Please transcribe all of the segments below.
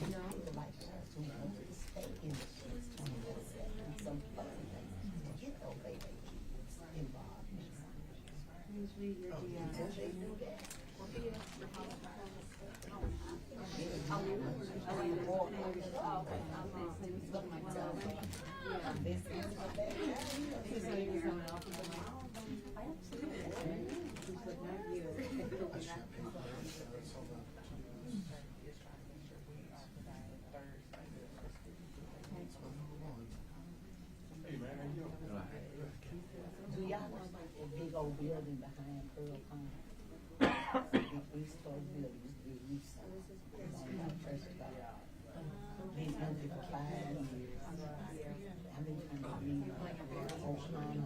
people like us who want to stay in the streets 24/7, some other things to get those baby kids involved. Usually you're Until they do that. Hey man, how you doing? Do y'all know about that big old building behind Pearl Pond? We started building, used to be a youth services. Been under for 5 years. I've been trying to be Oklahoma.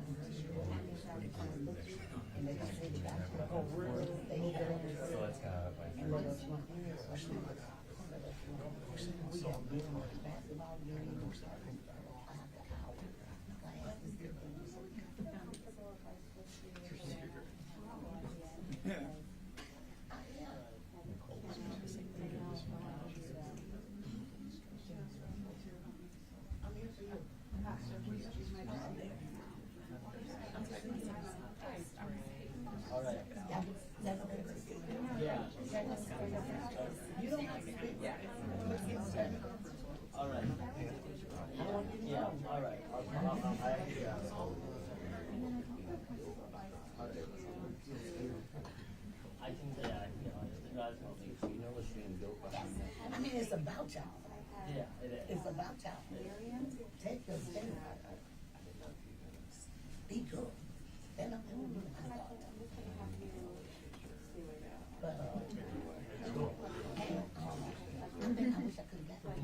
And they just said about the whole world, they need to and let us run. We have been on basketball games, we started after hours. Classes, All right. Yeah. You don't have to speak. All right. Yeah. All right. I think that you guys will be. You know what's being built behind that? I mean, it's about y'all. Yeah, it is. It's about y'all. Take your stand. Be good. Stand up and be but, I wish I could have gotten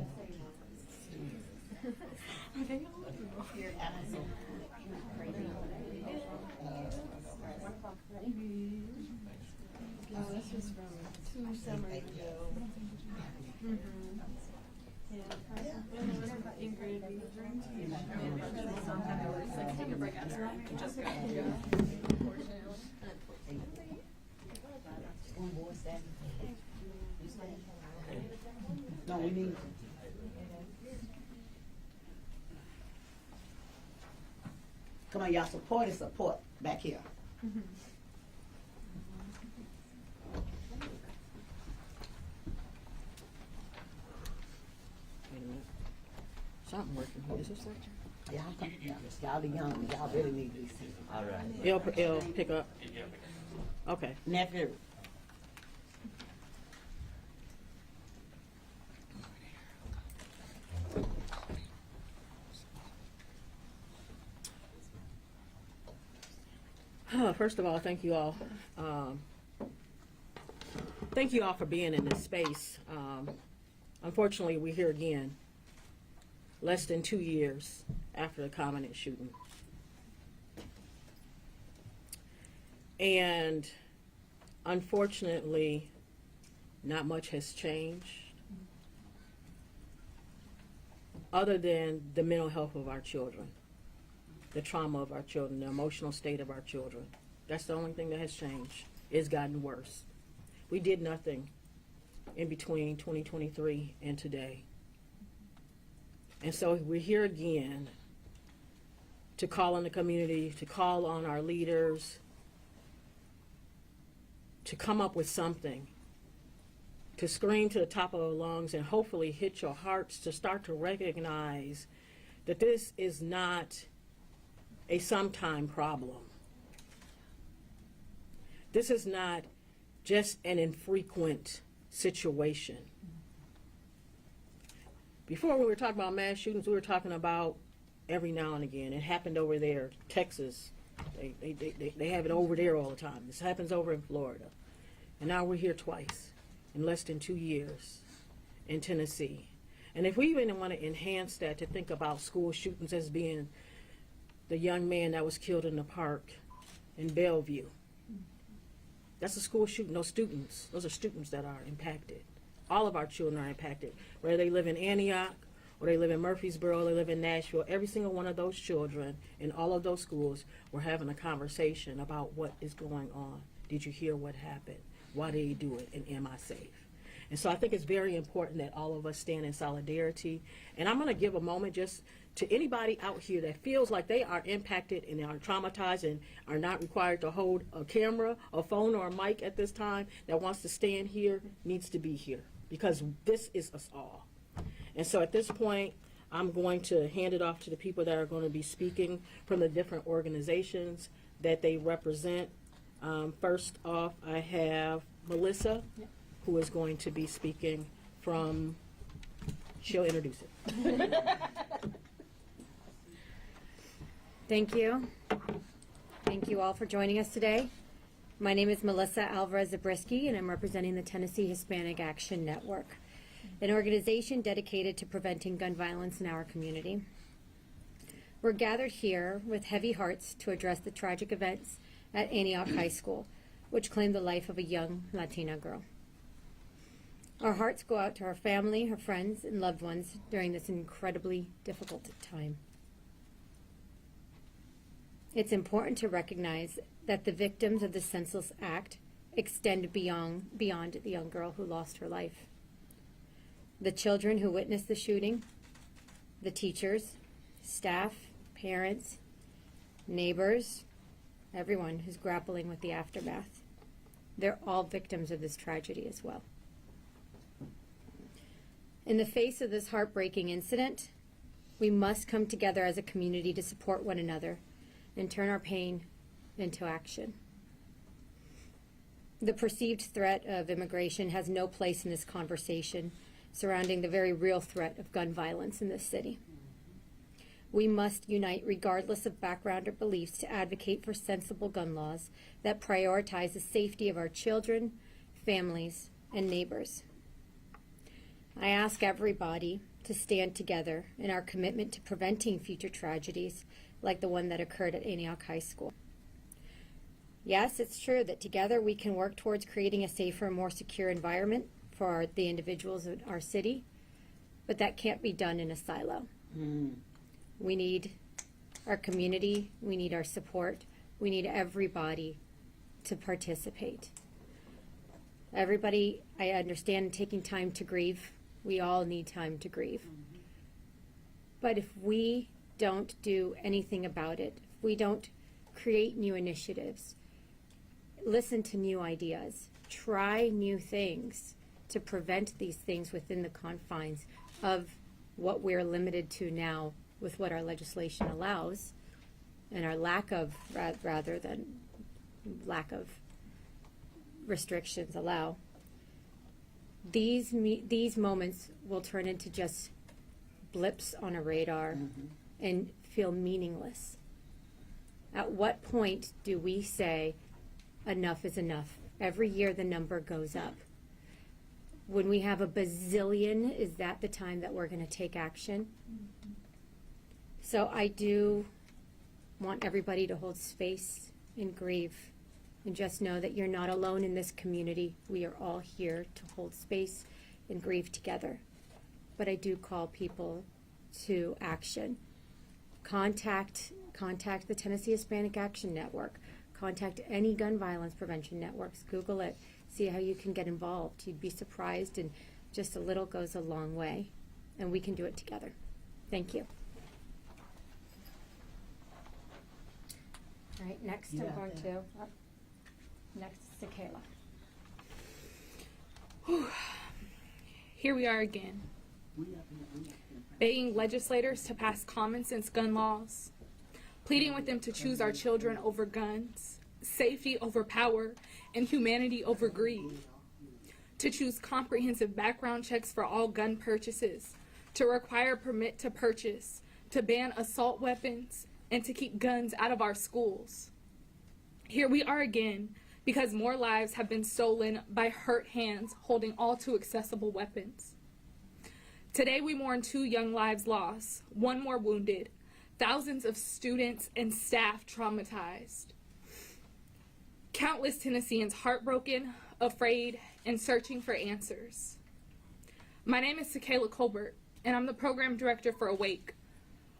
this was from 2 summers ago. Yeah. Ingrid, we dreamed to use it's like take a break out, so I can just go. school board stand. You stand? No, we need. Come on, y'all, support is support back here. Wait a minute. Something working here. Is this working? Y'all the young, y'all really need these. All right. It'll pick up. Okay. Nephew. First of all, thank you all. Thank you all for being in this space. Unfortunately, we're here again, less than 2 years after the Covenant shooting. And unfortunately, not much has changed other than the mental health of our children, the trauma of our children, the emotional state of our children. That's the only thing that has changed. It's gotten worse. We did nothing in between 2023 and today. And so we're here again to call on the community, to call on our leaders, to come up with something, to scream to the top of our lungs and hopefully hit your hearts to start to recognize that this is not a sometime problem. This is not just an infrequent situation. Before we were talking about mass shootings, we were talking about every now and again. It happened over there, Texas. They have it over there all the time. This happens over in Florida. And now we're here twice in less than 2 years in Tennessee. And if we even want to enhance that to think about school shootings as being the young man that was killed in the park in Bellevue, that's a school shooting. Those are students that are impacted. All of our children are impacted, whether they live in Antioch or they live in Murfreesboro, they live in Nashville. Every single one of those children in all of those schools were having a conversation about what is going on. Did you hear what happened? Why did he do it? And am I safe? And so I think it's very important that all of us stand in solidarity. And I'm going to give a moment just to anybody out here that feels like they are impacted and are traumatized and are not required to hold a camera, a phone, or a mic at this time, that wants to stand here, needs to be here, because this is us all. And so at this point, I'm going to hand it off to the people that are going to be speaking from the different organizations that they represent. First off, I have Melissa, who is going to be speaking from, she'll introduce it. Thank you. Thank you all for joining us today. My name is Melissa Alvarez-Zabriskie, and I'm representing the Tennessee Hispanic Action Network, an organization dedicated to preventing gun violence in our community. We're gathered here with heavy hearts to address the tragic events at Antioch High School, which claimed the life of a young Latina girl. Our hearts go out to her family, her friends, and loved ones during this incredibly difficult time. It's important to recognize that the victims of the senseless act extend beyond the young girl who lost her life. The children who witnessed the shooting, the teachers, staff, parents, neighbors, everyone who's grappling with the aftermath. They're all victims of this tragedy as well. In the face of this heartbreaking incident, we must come together as a community to support one another and turn our pain into action. The perceived threat of immigration has no place in this conversation surrounding the very real threat of gun violence in this city. We must unite regardless of background or beliefs to advocate for sensible gun laws that prioritize the safety of our children, families, and neighbors. I ask everybody to stand together in our commitment to preventing future tragedies like the one that occurred at Antioch High School. Yes, it's true that together we can work towards creating a safer, more secure environment for the individuals in our city, but that can't be done in a silo. We need our community, we need our support, we need everybody to participate. Everybody, I understand taking time to grieve. We all need time to grieve. But if we don't do anything about it, if we don't create new initiatives, listen to new ideas, try new things to prevent these things within the confines of what we're limited to now with what our legislation allows and our lack of, rather than lack of restrictions allow, these moments will turn into just blips on a radar and feel meaningless. At what point do we say enough is enough? Every year the number goes up. When we have a bazillion, is that the time that we're going to take action? So I do want everybody to hold space and grieve, and just know that you're not alone in this community. We are all here to hold space and grieve together. But I do call people to action. Contact the Tennessee Hispanic Action Network. Contact any gun violence prevention networks. Google it. See how you can get involved. You'd be surprised, and just a little goes a long way. And we can do it together. Thank you. All right, next I'm going to, next is Kayla. Here we are again, begging legislators to pass common sense gun laws, pleading with them to choose our children over guns, safety over power, and humanity over greed, to choose comprehensive background checks for all gun purchases, to require permit to purchase, to ban assault weapons, and to keep guns out of our schools. Here we are again, because more lives have been stolen by hurt hands holding all too accessible weapons. Today we mourn 2 young lives lost, 1 more wounded, thousands of students and staff traumatized. Countless Tennesseans heartbroken, afraid, and searching for answers. My name is Kayla Colbert, and I'm the program director for Awake.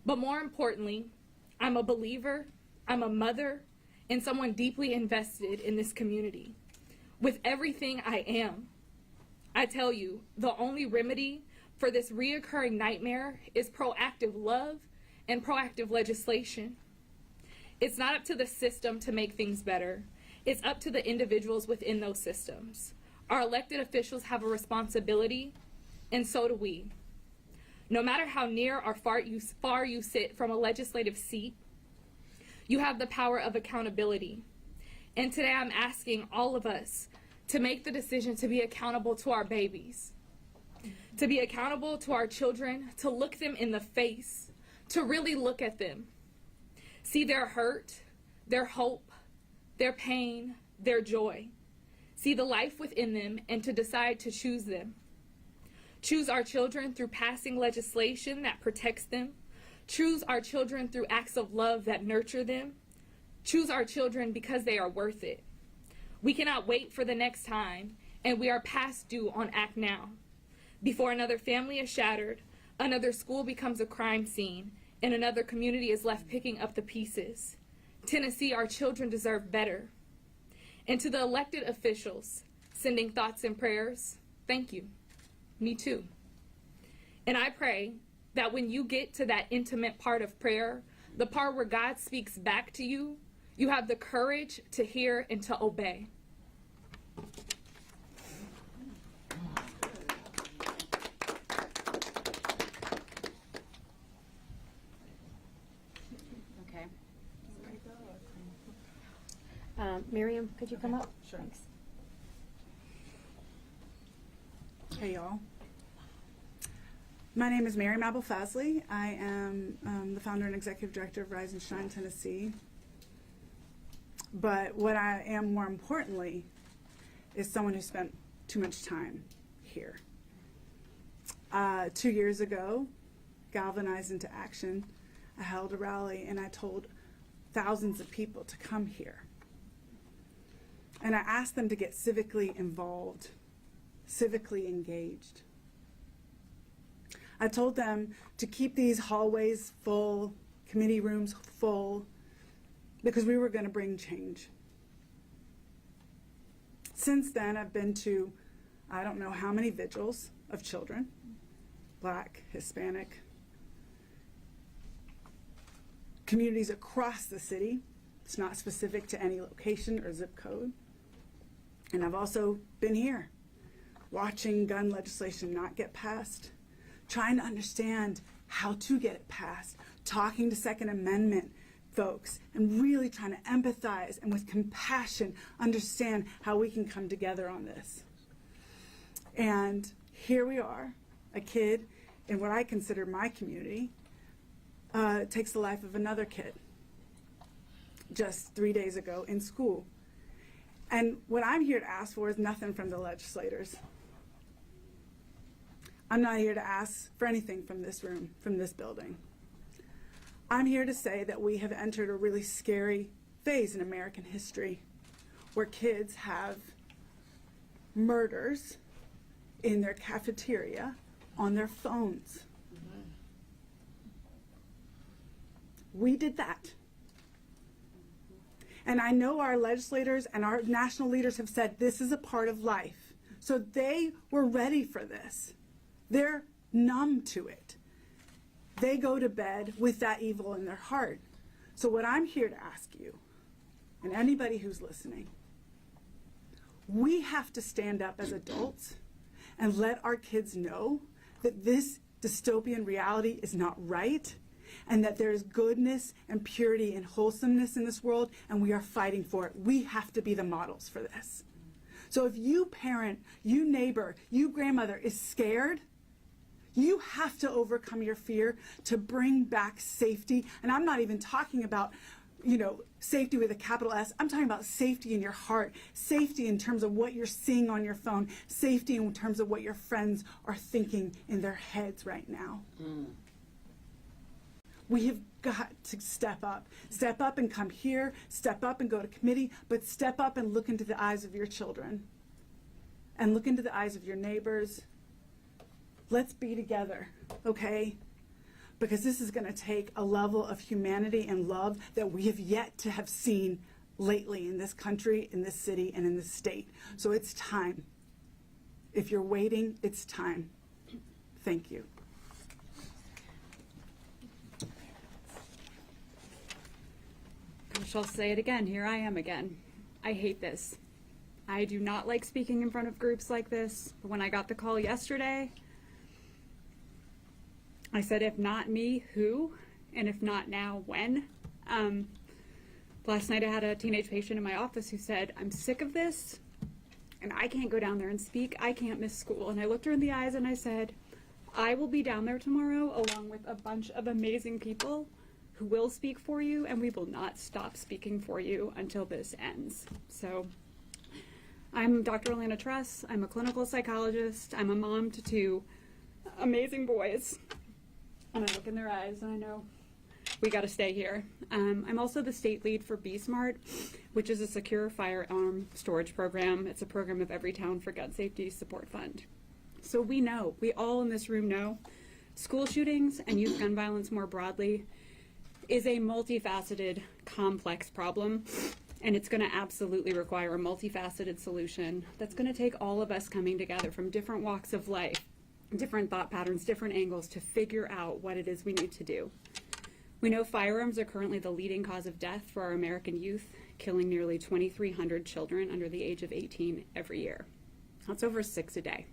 But more importantly, I'm a believer, I'm a mother, and someone deeply invested in this community. With everything I am, I tell you, the only remedy for this reoccurring nightmare is proactive love and proactive legislation. It's not up to the system to make things better. It's up to the individuals within those systems. Our elected officials have a responsibility, and so do we. No matter how near or far you sit from a legislative seat, you have the power of accountability. And today I'm asking all of us to make the decision to be accountable to our babies, to be accountable to our children, to look them in the face, to really look at them, see their hurt, their hope, their pain, their joy, see the life within them, and to decide to choose them. Choose our children through passing legislation that protects them. Choose our children through acts of love that nurture them. Choose our children because they are worth it. We cannot wait for the next time, and we are past due on Act Now. Before another family is shattered, another school becomes a crime scene, and another community is left picking up the pieces. Tennessee, our children deserve better. And to the elected officials sending thoughts and prayers, thank you. Me too. And I pray that when you get to that intimate part of prayer, the part where God speaks back to you, you have the courage to hear and to obey. Okay. Miriam, could you come up? Sure. Thanks. Hey y'all. My name is Miriam Abel-Fazley. I am the founder and executive director of Rise and Shine Tennessee. But what I am more importantly is someone who spent too much time here. 2 years ago, galvanized into action, I held a rally and I told thousands of people to come here. And I asked them to get civically involved, civically engaged. I told them to keep these hallways full, committee rooms full, because we were going to bring change. Since then, I've been to, I don't know how many vigils of children, Black, Hispanic, communities across the city. It's not specific to any location or zip code. And I've also been here, watching gun legislation not get passed, trying to understand how to get it passed, talking to Second Amendment folks, and really trying to empathize and with compassion understand how we can come together on this. And here we are, a kid in what I consider my community takes the life of another kid just 3 days ago in school. And what I'm here to ask for is nothing from the legislators. I'm not here to ask for anything from this room, from this building. I'm here to say that we have entered a really scary phase in American history where kids have murders in their cafeteria on their phones. We did that. And I know our legislators and our national leaders have said this is a part of life. So they were ready for this. They're numb to it. They go to bed with that evil in their heart. So what I'm here to ask you, and anybody who's listening, we have to stand up as adults and let our kids know that this dystopian reality is not right, and that there is goodness and purity and wholesomeness in this world, and we are fighting for it. We have to be the models for this. So if you parent, you neighbor, you grandmother is scared, you have to overcome your fear to bring back safety. And I'm not even talking about, safety with a capital S. I'm talking about safety in your heart, safety in terms of what you're seeing on your phone, safety in terms of what your friends are thinking in their heads right now. We have got to step up and come here, step up and go to committee, but step up and look into the eyes of your children and look into the eyes of your neighbors. Let's be together, okay? Because this is going to take a level of humanity and love that we have yet to have seen lately in this country, in this city, and in this state. So it's time. If you're waiting, it's time. Thank you. Gosh, I'll say it again. Here I am again. I hate this. I do not like speaking in front of groups like this. But when I got the call yesterday, I said, if not me, who? And if not now, when? Last night I had a teenage patient in my office who said, I'm sick of this, and I can't go down there and speak. I can't miss school. And I looked her in the eyes and I said, I will be down there tomorrow along with a bunch of amazing people who will speak for you, and we will not stop speaking for you until this ends. So I'm Dr. Alana Truss. I'm a clinical psychologist. I'm a mom to two amazing boys. And I look in their eyes and I know we got to stay here. I'm also the state lead for BSmart, which is a secure firearm storage program. It's a program of Everytown for Gun Safety Support Fund. So we know, we all in this room know, school shootings and youth gun violence more broadly is a multifaceted, complex problem, and it's going to absolutely require a multifaceted solution that's going to take all of us coming together from different walks of life, different thought patterns, different angles to figure out what it is we need to do. We know firearms are currently the leading cause of death for our American youth, killing nearly 2,300 children under the age of 18 every year. That's over 6 a day.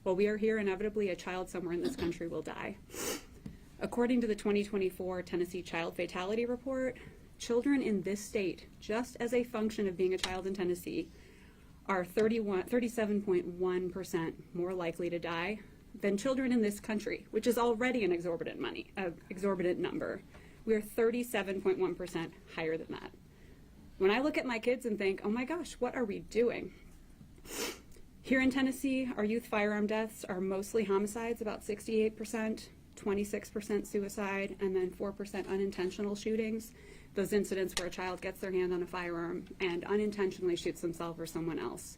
While we are here, inevitably a child somewhere in this country will die. According to the 2024 Tennessee Child Fatality Report, children in this state, just as a function of being a child in Tennessee, are 37.1% more likely to die than children in this country, which is already an exorbitant number. We are 37.1% higher than that. When I look at my kids and think, oh my gosh, what are we doing? Here in Tennessee, our youth firearm deaths are mostly homicides, about 68%, 26% suicide, and then 4% unintentional shootings. Those incidents where a child gets their hand on a firearm and unintentionally shoots themselves or someone else.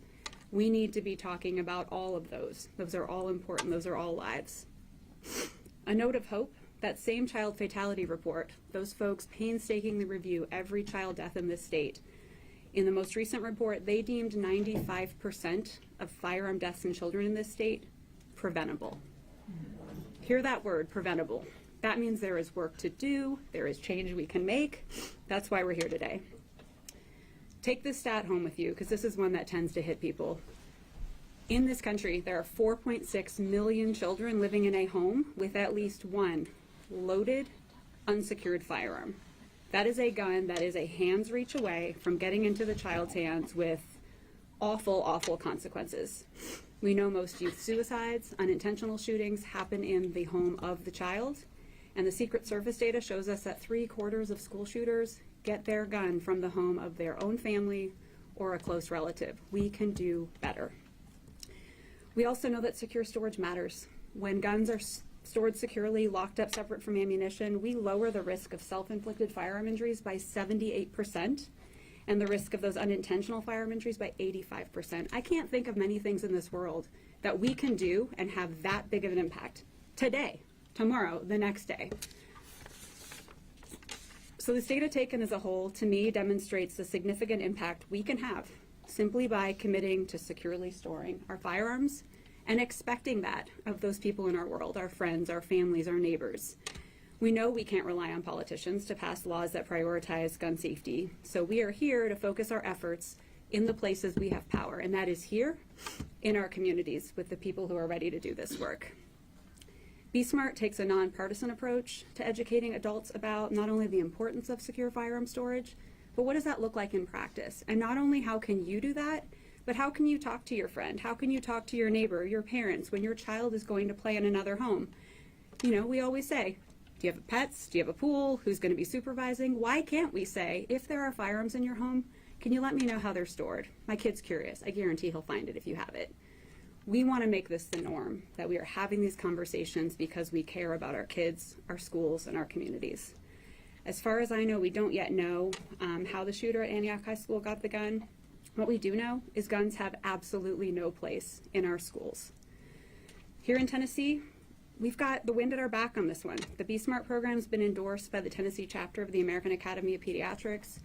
We need to be talking about all of those. Those are all important. Those are all lives. A note of hope, that same child fatality report, those folks painstakingly review every child death in this state. In the most recent report, they deemed 95% of firearm deaths in children in this state preventable. Hear that word, preventable. That means there is work to do, there is change we can make. That's why we're here today. Take this stat home with you, because this is one that tends to hit people. In this country, there are 4.6 million children living in a home with at least one loaded, unsecured firearm. That is a gun that is a hand's reach away from getting into the child's hands with awful, awful consequences. We know most youth suicides, unintentional shootings happen in the home of the child, and the Secret Service data shows us that 3/4 of school shooters get their gun from the home of their own family or a close relative. We can do better. We also know that secure storage matters. When guns are stored securely, locked up separate from ammunition, we lower the risk of self-inflicted firearm injuries by 78%, and the risk of those unintentional firearm injuries by 85%. I can't think of many things in this world that we can do and have that big of an impact today, tomorrow, the next day. So this data taken as a whole, to me, demonstrates the significant impact we can have simply by committing to securely storing our firearms and expecting that of those people in our world, our friends, our families, our neighbors. We know we can't rely on politicians to pass laws that prioritize gun safety, so we are here to focus our efforts in the places we have power, and that is here in our communities with the people who are ready to do this work. BSmart takes a nonpartisan approach to educating adults about not only the importance of secure firearm storage, but what does that look like in practice? And not only how can you do that, but how can you talk to your friend? How can you talk to your neighbor, your parents, when your child is going to play in another home? You know, we always say, do you have pets? Do you have a pool? Who's going to be supervising? Why can't we say, if there are firearms in your home, can you let me know how they're stored? My kid's curious. I guarantee he'll find it if you have it. We want to make this the norm, that we are having these conversations because we care about our kids, our schools, and our communities. As far as I know, we don't yet know how the shooter at Antioch High School got the gun. What we do know is guns have absolutely no place in our schools. Here in Tennessee, we've got the wind at our back on this one. The BSmart program has been endorsed by the Tennessee chapter of the American Academy of Pediatrics.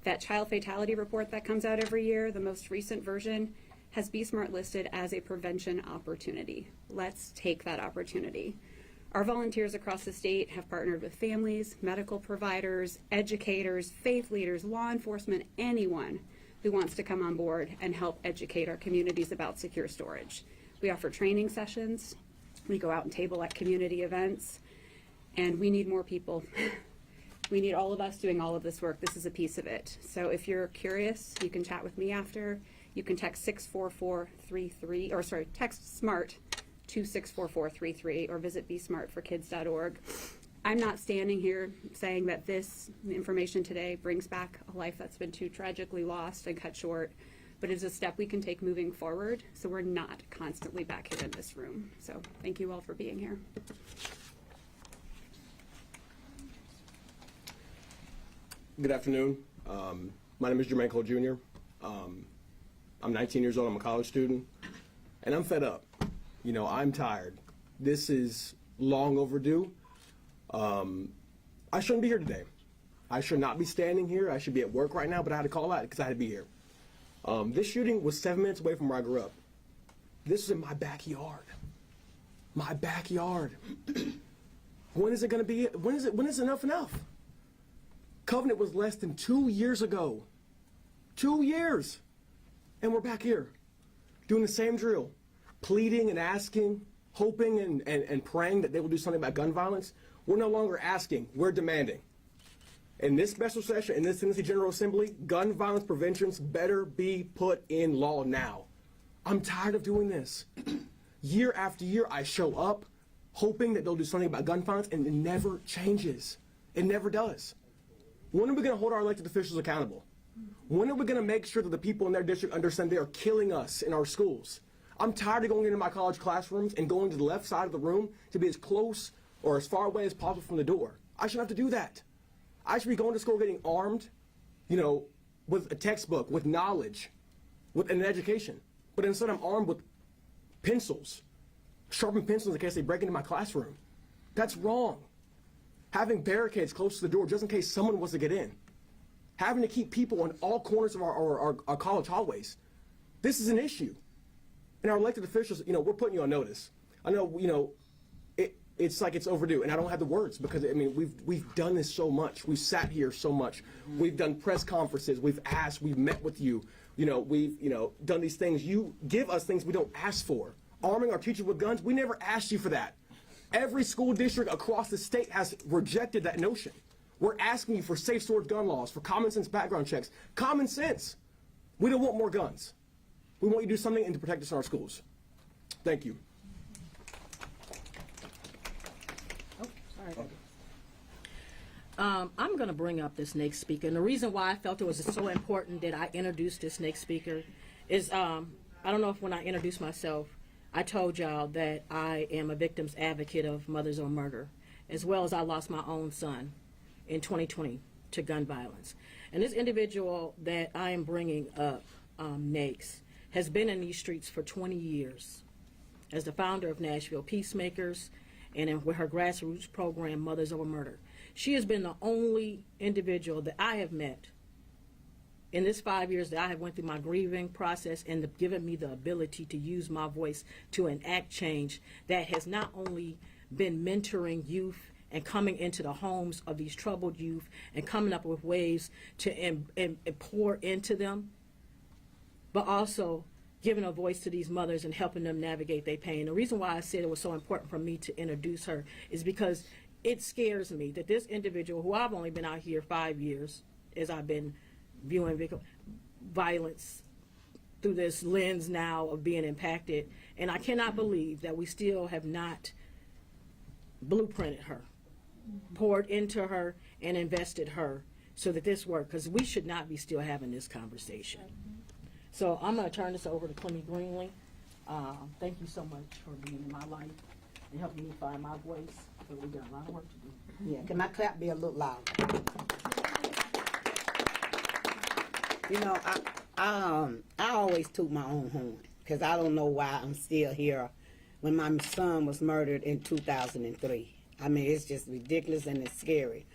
That child fatality report that comes out every year, the most recent version, has Be Smart listed as a prevention opportunity. Let's take that opportunity. Our volunteers across the state have partnered with families, medical providers, educators, faith leaders, law enforcement, anyone who wants to come on board and help educate our communities about secure storage. We offer training sessions. We go out and table at community events, and we need more people. We need all of us doing all of this work. This is a piece of it. So if you're curious, you can chat with me after. You can text 64433, or sorry, text SMART to 64433, or visit besmartforkids.org. I'm not standing here saying that this information today brings back a life that's been too tragically lost and cut short, but it's a step we can take moving forward so we're not constantly back here in this room. So thank you all for being here. Good afternoon. My name is Jermaine Cole Jr. I'm 19 years old. I'm a college student, and I'm fed up. You know, I'm tired. This is long overdue. I shouldn't be here today. I should not be standing here. I should be at work right now, but I had to call out because I had to be here. This shooting was 7 minutes away from where I grew up. This is in my backyard. My backyard. When is it going to be? When is enough enough? Covenant was less than 2 years ago. 2 years. And we're back here doing the same drill, pleading and asking, hoping and praying that they will do something about gun violence. We're no longer asking, we're demanding. In this special session, in this Tennessee General Assembly, gun violence preventions better be put in law now. I'm tired of doing this. Year after year, I show up hoping that they'll do something about gun violence, and it never changes. It never does. When are we going to hold our elected officials accountable? When are we going to make sure that the people in their district understand they are killing us in our schools? I'm tired of going into my college classrooms and going to the left side of the room to be as close or as far away as possible from the door. I shouldn't have to do that. I should be going to school getting armed, you know, with a textbook, with knowledge, with an education. But instead I'm armed with pencils, sharpened pencils in case they break into my classroom. That's wrong. Having barricades close to the door just in case someone wants to get in. Having to keep people on all corners of our college hallways. This is an issue. And our elected officials, you know, we're putting you on notice. I know, you know, it's like it's overdue, and I don't have the words because, I mean, we've done this so much. We've sat here so much. We've done press conferences. We've asked. We've met with you. You know, we've, you know, done these things. You give us things we don't ask for. Arming our teachers with guns, we never asked you for that. Every school district across the state has rejected that notion. We're asking you for safe storage gun laws, for common sense background checks. Common sense. We don't want more guns. We want you to do something and to protect us in our schools. Thank you. I'm going to bring up this next speaker, and the reason why I felt it was so important that I introduced this next speaker is I don't know if when I introduced myself, I told y'all that I am a victim's advocate of mothers on murder, as well as I lost my own son in 2020 to gun violence. And this individual that I am bringing up next has been in these streets for 20 years as the founder of Nashville Peacemakers and with her grassroots program, Mothers Over Murder. She has been the only individual that I have met in this 5 years that I have went through my grieving process and given me the ability to use my voice to enact change that has not only been mentoring youth and coming into the homes of these troubled youth and coming up with ways to pour into them, but also giving a voice to these mothers and helping them navigate their pain. The reason why I said it was so important for me to introduce her is because it scares me that this individual, who I've only been out here 5 years as I've been viewing violence through this lens now of being impacted, and I cannot believe that we still have not blueprinted her, poured into her, and invested her so that this worked, because we should not be still having this conversation. So I'm going to turn this over to Clemmy Greenlee. Thank you so much for being in my life and helping me find my voice, but we've got a lot of work to do. Yeah, can my clap be a little louder? You know, I always toot my own horn because I don't know why I'm still here when my son was murdered in 2003. I mean, it's just ridiculous and it's scary.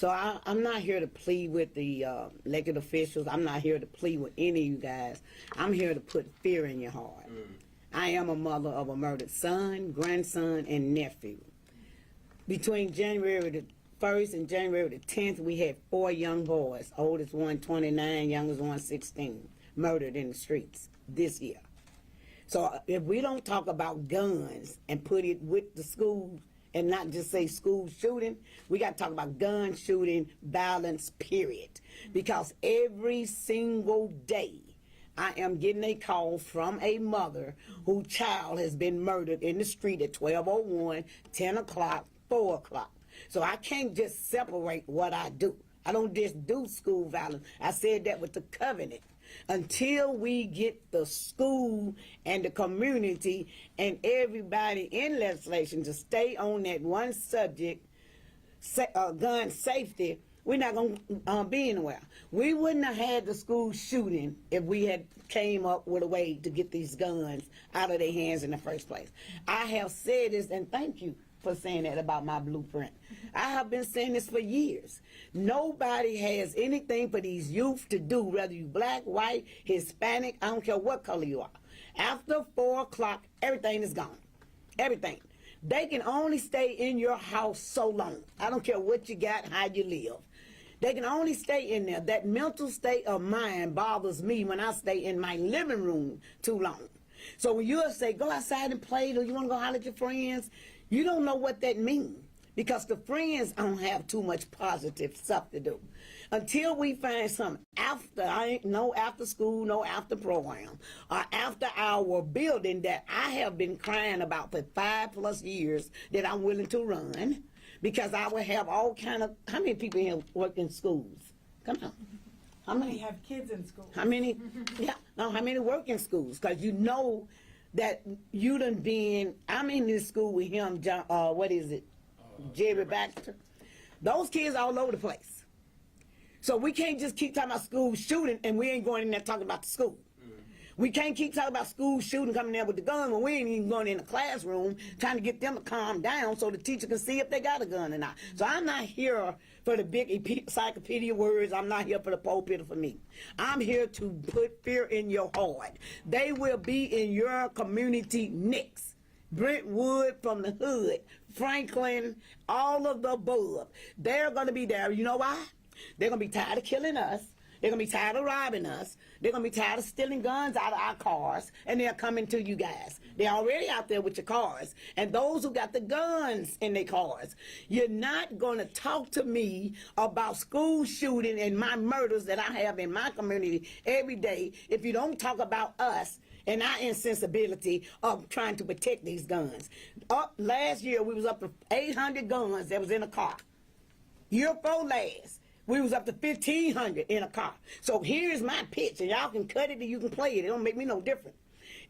So I'm not here to plead with the elected officials. I'm not here to plead with any of you guys. I'm here to put fear in your heart. I am a mother of a murdered son, grandson, and nephew. Between January the 1st and January the 10th, we had 4 young boys, oldest one 29, youngest one 16, murdered in the streets this year. So if we don't talk about guns and put it with the schools and not just say school shooting, we got to talk about gun shooting violence, period. Because every single day, I am getting a call from a mother whose child has been murdered in the street at 12:01, 10 o'clock, 4 o'clock. So I can't just separate what I do. I don't just do school violence. I said that with the covenant. Until we get the school and the community and everybody in legislation to stay on that one subject, gun safety, we're not going to be anywhere. We wouldn't have had the school shooting if we had came up with a way to get these guns out of their hands in the first place. I have said this, and thank you for saying that about my blueprint. I have been saying this for years. Nobody has anything for these youth to do, whether you black, white, Hispanic, I don't care what color you are. After 4 o'clock, everything is gone. Everything. They can only stay in your house so long. I don't care what you got, how you live. They can only stay in there. That mental state of mind bothers me when I stay in my living room too long. So when you say, go outside and play, or you want to go holler at your friends, you don't know what that means. Because the friends don't have too much positive stuff to do. Until we find something after, no after school, no after program, or after our building that I have been crying about for 5+ years that I'm willing to run, because I will have all kind of, how many people here work in schools? Come on. How many? We have kids in school. How many? Yeah, no, how many work in schools? Because you know that you done been, I'm in this school with him, John, what is it? Jerry Baxter. Those kids all over the place. So we can't just keep talking about school shooting and we ain't going in there talking about the school. We can't keep talking about school shooting, coming there with the gun when we ain't even going in the classroom trying to get them to calm down so the teacher can see if they got a gun or not. So I'm not here for the big encyclopedia words. I'm not here for the pulpit for me. I'm here to put fear in your heart. They will be in your community next. Brentwood from the hood, Franklin, all of the above. They're going to be there. You know why? They're going to be tired of killing us. They're going to be tired of robbing us. They're going to be tired of stealing guns out of our cars. And they're coming to you guys. They're already out there with your cars. And those who got the guns in their cars. You're not going to talk to me about school shooting and my murders that I have in my community every day if you don't talk about us and our insensibility of trying to protect these guns. Last year, we was up to 800 guns that was in a car. Year before last, we was up to 1,500 in a car. So here's my pitch, and y'all can cut it and you can play it. It don't make me no different.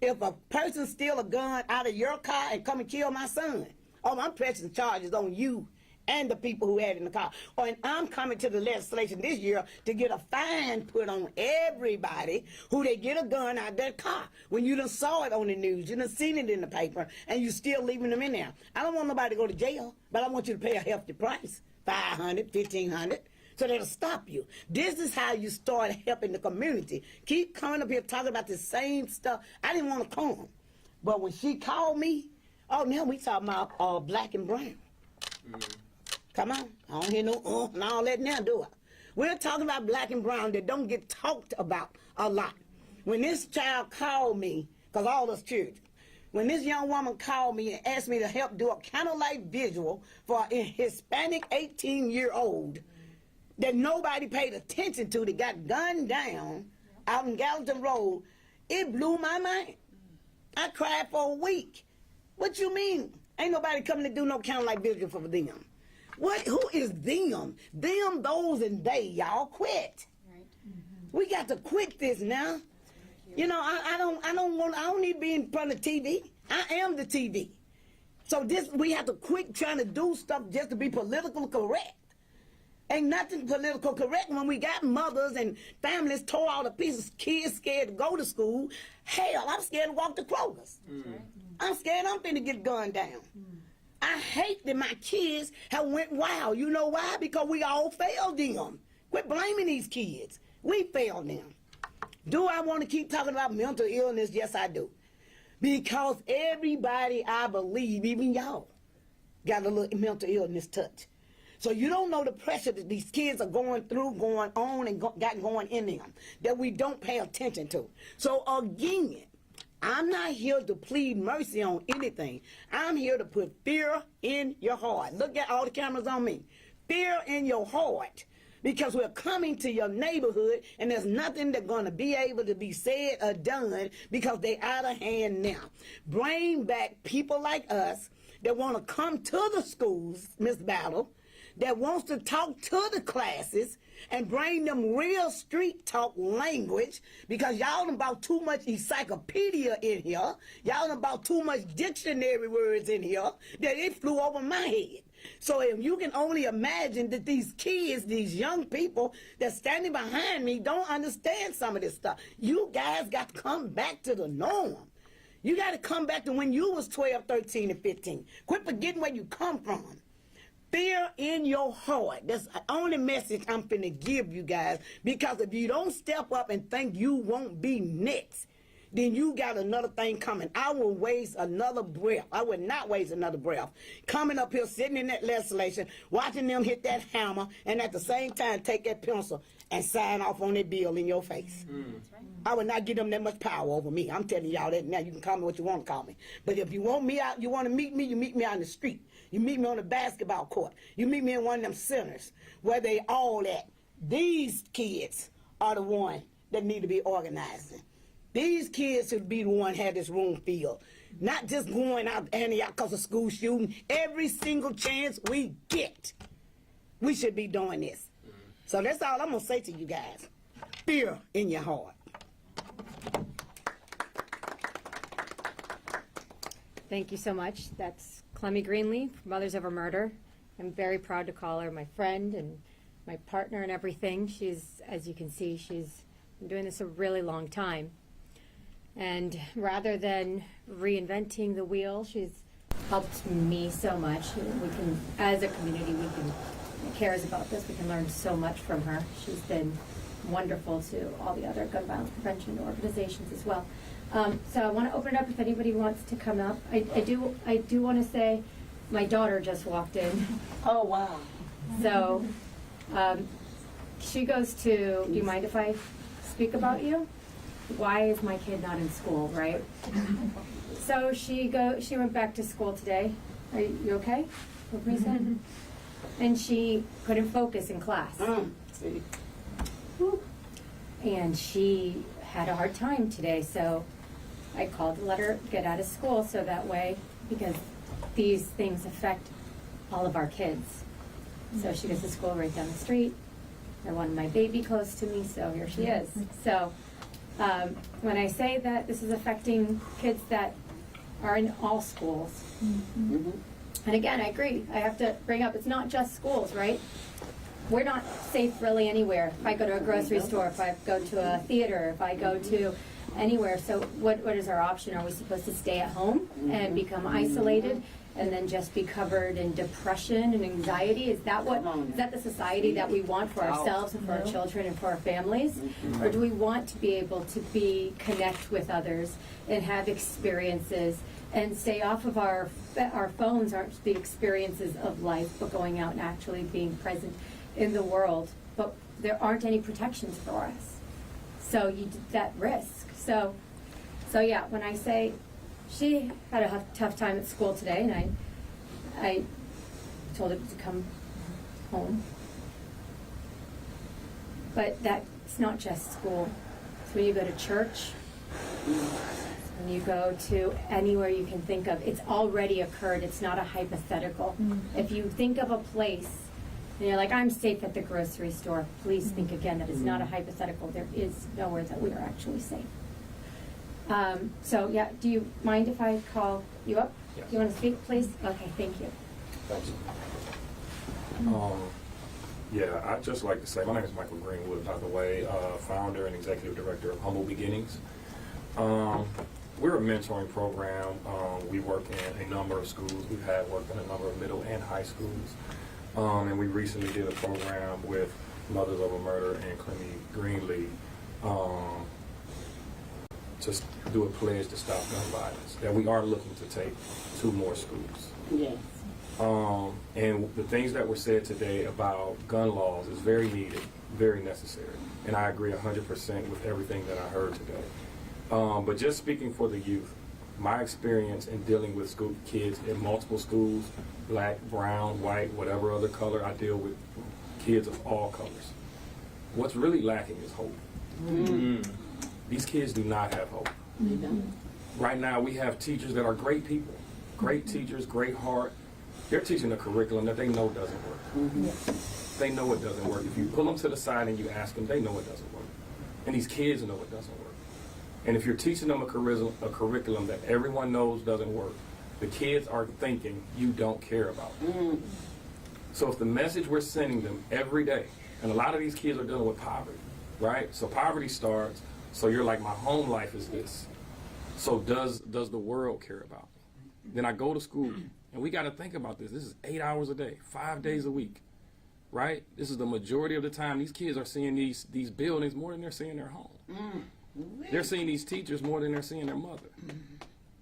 If a person steal a gun out of your car and come and kill my son, I'm pressing charges on you and the people who had it in the car. And I'm coming to the legislation this year to get a fine put on everybody who they get a gun out of their car. When you done saw it on the news, you done seen it in the paper, and you still leaving them in there. I don't want nobody to go to jail, but I want you to pay a hefty price, $500, $1,500. So that'll stop you. This is how you start helping the community. Keep coming up here talking about the same stuff. I didn't want to come. But when she called me, now we talking about black and brown. Come on. I don't hear no and all that now, do I? We're talking about black and brown that don't get talked about a lot. When this child called me, because all us children, when this young woman called me and asked me to help do a candlelight visual for a Hispanic 18-year-old that nobody paid attention to, that got gunned down out in Gallatin Road, it blew my mind. I cried for a week. What you mean? Ain't nobody coming to do no candlelight visual for them. What? Who is them? Them, those, and they. Y'all quit. Right. Mm-hmm. We got to quit this now. You know, I don't need to be in front of TV. I am the TV. So we have to quit trying to do stuff just to be politically correct. Ain't nothing political correct when we got mothers and families tore all the pieces, kids scared to go to school. Hell, I'm scared to walk to Kroger's. I'm scared I'm finna get gunned down. I hate that my kids have went wild. You know why? Because we all failed them. Quit blaming these kids. We failed them. Do I want to keep talking about mental illness? Yes, I do. Because everybody, I believe, even y'all, got a little mental illness touch. So you don't know the pressure that these kids are going through, going on, and got going in them that we don't pay attention to. So again, I'm not here to plead mercy on anything. I'm here to put fear in your heart. Look at all the cameras on me. Fear in your heart. Because we're coming to your neighborhood and there's nothing that's going to be able to be said or done because they're out of hand now. Bring back people like us that want to come to the schools, Miss Battle, that wants to talk to the classes and bring them real street talk language, because y'all done about too much encyclopedia in here. Y'all done about too much dictionary words in here that it flew over my head. So if you can only imagine that these kids, these young people that's standing behind me don't understand some of this stuff. You guys got to come back to the norm. You got to come back to when you was 12, 13, and 15. Quit forgetting where you come from. Fear in your heart. That's the only message I'm finna give you guys. Because if you don't step up and think you won't be next, then you got another thing coming. I will waste another breath. I would not waste another breath. Coming up here, sitting in that legislation, watching them hit that hammer, and at the same time take that pencil and sign off on that bill in your face. I would not give them that much power over me. I'm telling y'all that now. You can call me what you want to call me. But if you want me out, you want to meet me, you meet me out in the street. You meet me on the basketball court. You meet me in one of them centers where they all at. These kids are the one that need to be organizing. These kids should be the one had this room filled. Not just going out Antioch because of school shooting. Every single chance we get, we should be doing this. So that's all I'm going to say to you guys. Fear in your heart. Thank you so much. That's Clemmy Greenlee, Mothers Over Murder. I'm very proud to call her my friend and my partner and everything. She's, as you can see, she's been doing this a really long time. And rather than reinventing the wheel, she's helped me so much. We can, as a community, cares about this. We can learn so much from her. She's been wonderful to all the other gun violence prevention organizations as well. So I want to open it up if anybody wants to come up. I do want to say my daughter just walked in. Oh, wow. So she goes to, do you mind if I speak about you? Why is my kid not in school, right? So she went back to school today. Are you okay? What were you saying? And she couldn't focus in class. See. And she had a hard time today, so I called to let her get out of school so that way, because these things affect all of our kids. So she goes to school right down the street. I wanted my baby close to me, so here she is. So when I say that this is affecting kids that are in all schools, and again, I agree, I have to bring up, it's not just schools, right? We're not safe really anywhere. If I go to a grocery store, if I go to a theater, if I go to anywhere. So what is our option? Are we supposed to stay at home and become isolated and then just be covered in depression and anxiety? Is that the society that we want for ourselves and for our children and for our families? Or do we want to be able to connect with others and have experiences and stay off of our phones? Aren't the experiences of life, but going out and actually being present in the world, but there aren't any protections for us. So you that risk. So yeah, when I say she had a tough time at school today, and I told her to come home. But that's not just school. It's when you go to church, when you go to anywhere you can think of. It's already occurred. It's not a hypothetical. If you think of a place and you're like, I'm safe at the grocery store, please think again. That is not a hypothetical. There is nowhere that we are actually safe. So yeah, do you mind if I call you up? Yes. Do you want to speak, please? Okay, thank you. Thank you. Yeah, I'd just like to say, my name is Michael Greenwood, by the way, founder and executive director of Humble Beginnings. we're a mentoring program. We work in a number of schools. We've had worked in a number of middle and high schools. And we recently did a program with Mothers Over Murder and Clemmy Greenlee to do a pledge to stop gun violence that we are looking to take to more schools. Yes. And the things that were said today about gun laws is very needed, very necessary. And I agree 100% with everything that I heard today. But just speaking for the youth, my experience in dealing with school kids in multiple schools, black, brown, white, whatever other color, I deal with kids of all colors. What's really lacking is hope. These kids do not have hope. Right now we have teachers that are great people, great teachers, great heart. They're teaching a curriculum that they know doesn't work. They know it doesn't work. If you pull them to the side and you ask them, they know it doesn't work. And these kids know it doesn't work. And if you're teaching them a curriculum that everyone knows doesn't work, the kids are thinking you don't care about them. So if the message we're sending them every day, and a lot of these kids are dealing with poverty, right? So poverty starts, so you're like, my home life is this. So does the world care about me? Then I go to school, and we got to think about this. This is 8 hours a day, 5 days a week, right? This is the majority of the time these kids are seeing these buildings more than they're seeing their home. They're seeing these teachers more than they're seeing their mother.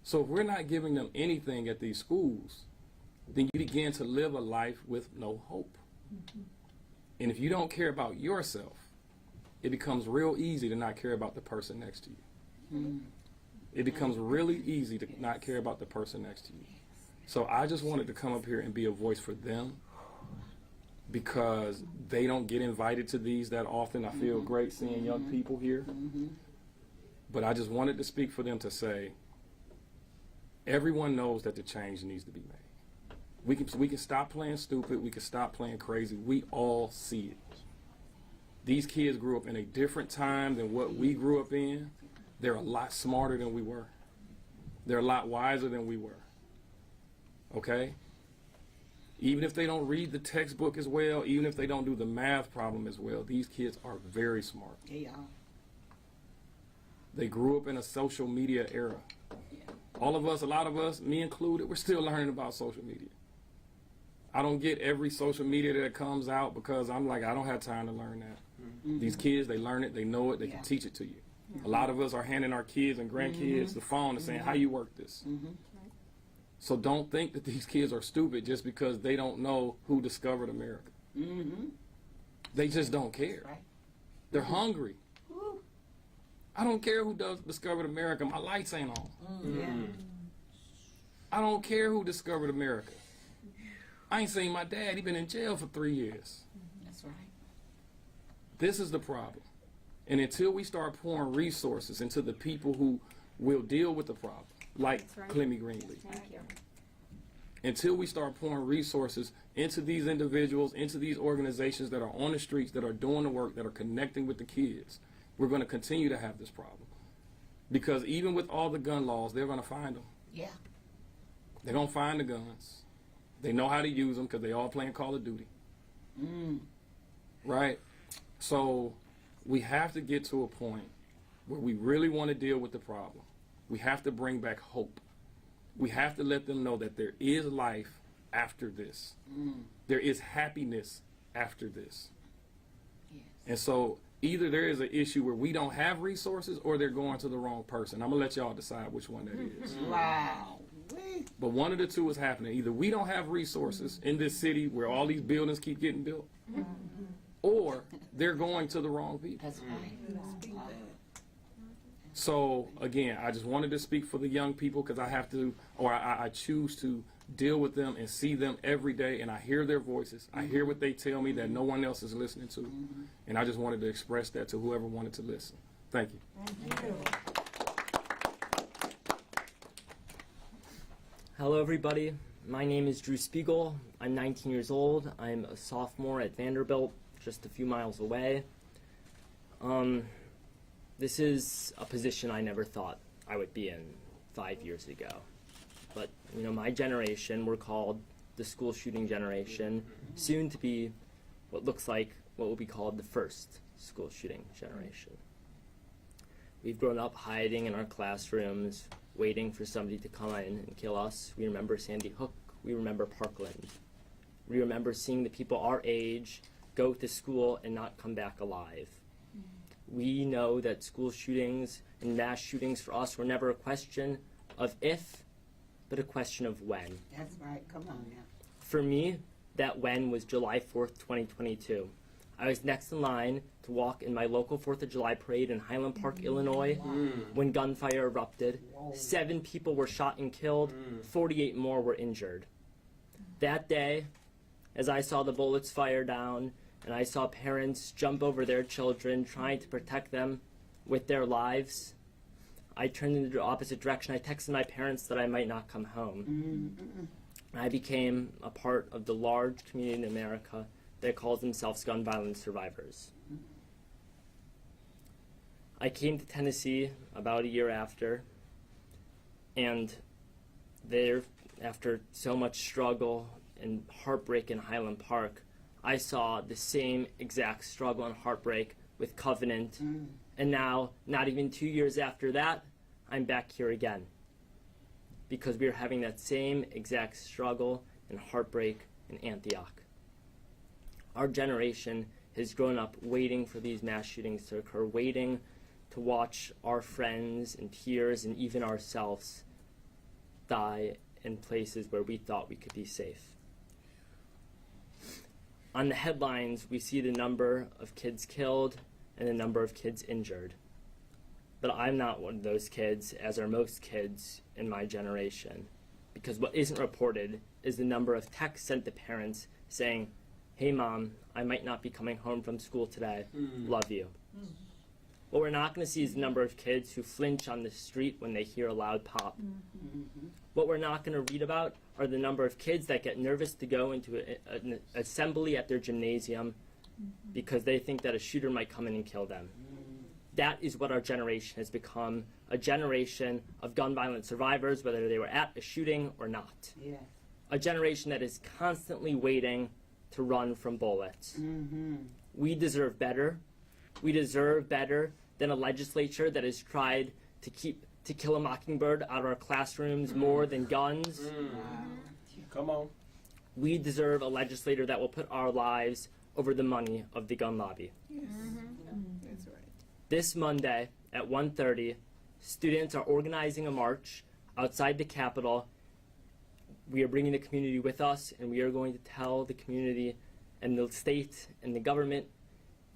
So if we're not giving them anything at these schools, then you begin to live a life with no hope. And if you don't care about yourself, it becomes real easy to not care about the person next to you. It becomes really easy to not care about the person next to you. So I just wanted to come up here and be a voice for them, because they don't get invited to these that often. I feel great seeing young people here. But I just wanted to speak for them to say, everyone knows that the change needs to be made. We can stop playing stupid. We can stop playing crazy. We all see it. These kids grew up in a different time than what we grew up in. They're a lot smarter than we were. They're a lot wiser than we were. Okay? Even if they don't read the textbook as well, even if they don't do the math problem as well, these kids are very smart. Yeah. They grew up in a social media era. All of us, a lot of us, me included, we're still learning about social media. I don't get every social media that comes out because I'm like, I don't have time to learn that. These kids, they learn it, they know it, they can teach it to you. A lot of us are handing our kids and grandkids the phone and saying, how you work this? So don't think that these kids are stupid just because they don't know who discovered America. They just don't care. They're hungry. I don't care who discovered America. My lights ain't on. I don't care who discovered America. I ain't seen my dad. He been in jail for 3 years. That's right. This is the problem. And until we start pouring resources into the people who will deal with the problem, like Clemmy Greenlee. Thank you. Until we start pouring resources into these individuals, into these organizations that are on the streets, that are doing the work, that are connecting with the kids, we're going to continue to have this problem. Because even with all the gun laws, they're going to find them. Yeah. They're going to find the guns. They know how to use them because they all playing Call of Duty. Right? So we have to get to a point where we really want to deal with the problem. We have to bring back hope. We have to let them know that there is life after this. There is happiness after this. Yes. And so either there is an issue where we don't have resources or they're going to the wrong person. I'm going to let y'all decide which one that is. Wow. But one of the two is happening. Either we don't have resources in this city where all these buildings keep getting built, or they're going to the wrong people. That's right. So again, I just wanted to speak for the young people because I have to, or I choose to deal with them and see them every day, and I hear their voices. I hear what they tell me that no one else is listening to, and I just wanted to express that to whoever wanted to listen. Thank you. Thank you. Hello everybody, my name is Drew Spiegel. I'm 19 years old. I'm a sophomore at Vanderbilt, just a few miles away. This is a position I never thought I would be in 5 years ago. But, you know, my generation, we're called the school shooting generation, soon to be what looks like what will be called the first school shooting generation. We've grown up hiding in our classrooms, waiting for somebody to come in and kill us. We remember Sandy Hook. We remember Parkland. We remember seeing the people our age go to school and not come back alive. We know that school shootings and mass shootings for us were never a question of if, but a question of when. That's right, come on now. For me, that when was July 4th, 2022. I was next in line to walk in my local 4th of July parade in Highland Park, Illinois, when gunfire erupted. 7 people were shot and killed, 48 more were injured. That day, as I saw the bullets fire down, and I saw parents jump over their children trying to protect them with their lives, I turned in the opposite direction. I texted my parents that I might not come home. I became a part of the large community in America that calls themselves gun violence survivors. I came to Tennessee about a year after, and there, after so much struggle and heartbreak in Highland Park, I saw the same exact struggle and heartbreak with Covenant. And now, not even 2 years after that, I'm back here again. Because we are having that same exact struggle and heartbreak in Antioch. Our generation has grown up waiting for these mass shootings to occur, waiting to watch our friends and peers and even ourselves die in places where we thought we could be safe. On the headlines, we see the number of kids killed and the number of kids injured. But I'm not one of those kids, as are most kids in my generation. Because what isn't reported is the number of texts sent to parents saying, "Hey mom, I might not be coming home from school today. Love you." What we're not going to see is the number of kids who flinch on the street when they hear a loud pop. What we're not going to read about are the number of kids that get nervous to go into an assembly at their gymnasium because they think that a shooter might come in and kill them. That is what our generation has become, a generation of gun violence survivors, whether they were at a shooting or not. Yes. A generation that is constantly waiting to run from bullets. We deserve better. We deserve better than a legislature that has tried to kill a mockingbird out of our classrooms more than guns. Come on. We deserve a legislator that will put our lives over the money of the gun lobby. That's right. This Monday at 1:30, students are organizing a march outside the Capitol. We are bringing the community with us, and we are going to tell the community and the state and the government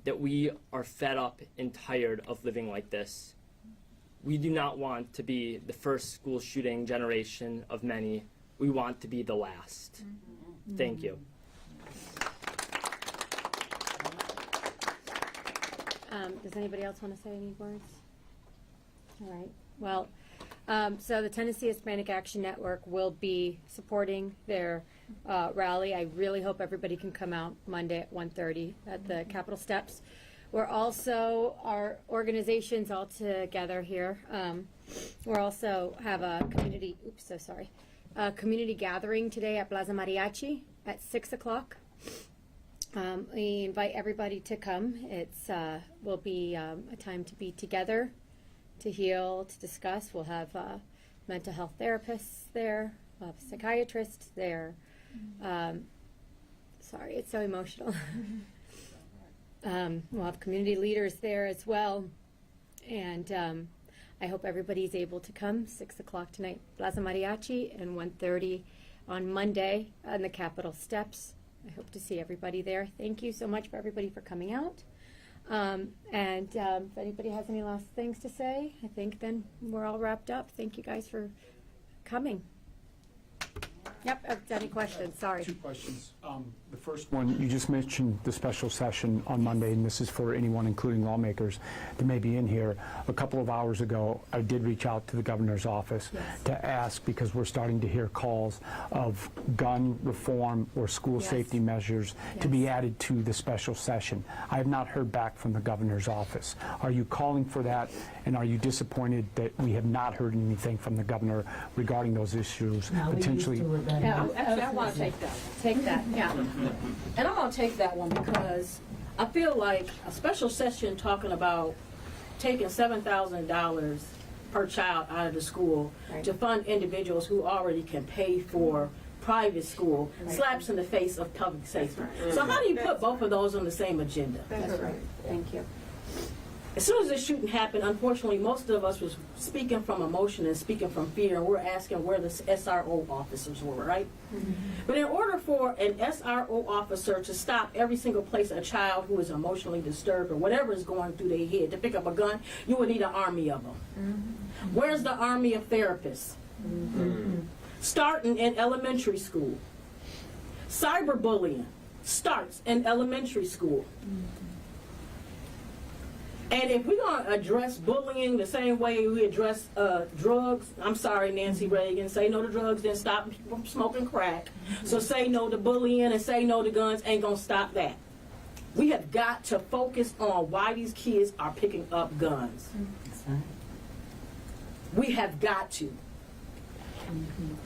that we are fed up and tired of living like this. We do not want to be the first school shooting generation of many. We want to be the last. Thank you. Does anybody else want to say any words? All right. Well, so the Tennessee Hispanic Action Network will be supporting their rally. I really hope everybody can come out Monday at 1:30 at the Capitol steps. We're also, our organizations all together here, we're also have a community, community gathering today at Plaza Mariachi at 6 o'clock. We invite everybody to come. It's will be a time to be together, to heal, to discuss. We'll have mental health therapists there, we'll have psychiatrists there. Sorry, it's so emotional. We'll have community leaders there as well. And I hope everybody's able to come, 6 o'clock tonight, Plaza Mariachi, and 1:30 on Monday on the Capitol steps. I hope to see everybody there. Thank you so much for everybody for coming out. If anybody has any last things to say, I think then we're all wrapped up. Thank you guys for coming. Yep, any questions? Sorry. 2 questions. The first one, you just mentioned the special session on Monday, and this is for anyone, including lawmakers, that may be in here. A couple of hours ago, I did reach out to the governor's office to ask, because we're starting to hear calls of gun reform or school safety measures to be added to the special session. I have not heard back from the governor's office. Are you calling for that, and are you disappointed that we have not heard anything from the governor regarding those issues, potentially? Yeah, actually, I want to take that one. Take that, yeah. And I'm going to take that one because I feel like a special session talking about taking $7,000 per child out of the school to fund individuals who already can pay for private school, slaps in the face of public safety. So how do you put both of those on the same agenda? That's right. Thank you. As soon as this shooting happened, unfortunately, most of us was speaking from emotion and speaking from fear, and we're asking where the SRO officers were, right? But in order for an SRO officer to stop every single place a child who is emotionally disturbed or whatever is going through their head to pick up a gun, you would need an army of them. Where's the army of therapists? Starting in elementary school. Cyberbullying starts in elementary school. And if we're going to address bullying the same way we address drugs, I'm sorry, Nancy Reagan, say no to drugs, then stop people from smoking crack. So say no to bullying and say no to guns ain't going to stop that. We have got to focus on why these kids are picking up guns. We have got to.